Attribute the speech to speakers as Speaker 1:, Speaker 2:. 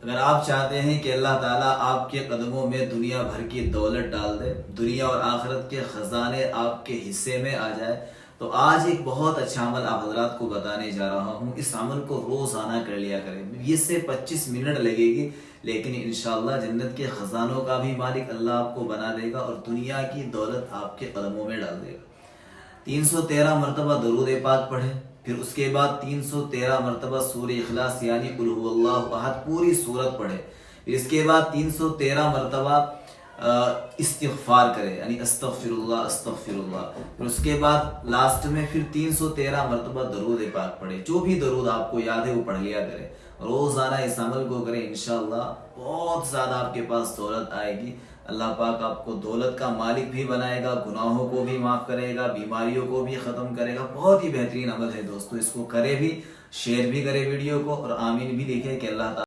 Speaker 1: اگر آپ چاہتے ہیں کہ اللہ تعالیٰ آپ کے قدموں میں دنیا بھر کی دولت ڈال دے، دنیا اور آخرت کے خزانے آپ کے حصے میں آ جائے، تو آج ایک بہت اچھا عمل آپ حضرات کو بتانے جا رہا ہوں۔ اس عمل کو روزانہ کر لیا کریں، اس سے 25 منٹ لگے گی، لیکن انشاءاللہ جنت کے خزانوں کا بھی مالک اللہ آپ کو بنا دے گا اور دنیا کی دولت آپ کے قدموں میں ڈال دے گا۔ 313 مرتبہ درود پاک پڑھے، پھر اس کے بعد 313 مرتبہ سورہ اخلاص یعنی قل هو اللہ احد پوری سورت پڑھے، پھر اس کے بعد 313 مرتبہ استغفار کرے یعنی استغفر اللہ استغفر اللہ، پھر اس کے بعد لاسٹ میں پھر 313 مرتبہ درود پاک پڑھے۔ جو بھی درود آپ کو یاد ہے وہ پڑھ لیا کرے، روزانہ اس عمل کو کریں، انشاءاللہ بہت زیادہ آپ کے پاس دولت آئے گی۔ اللہ پاک آپ کو دولت کا مالک بھی بنائے گا، گناہوں کو بھی معاف کرے گا، بیماریوں کو بھی ختم کرے گا۔ بہت ہی بہترین عمل ہے دوستو، اس کو کرے بھی، شیئر بھی کرے ویڈیو کو، اور آمین بھی لکھے کہ اللہ تعالیٰ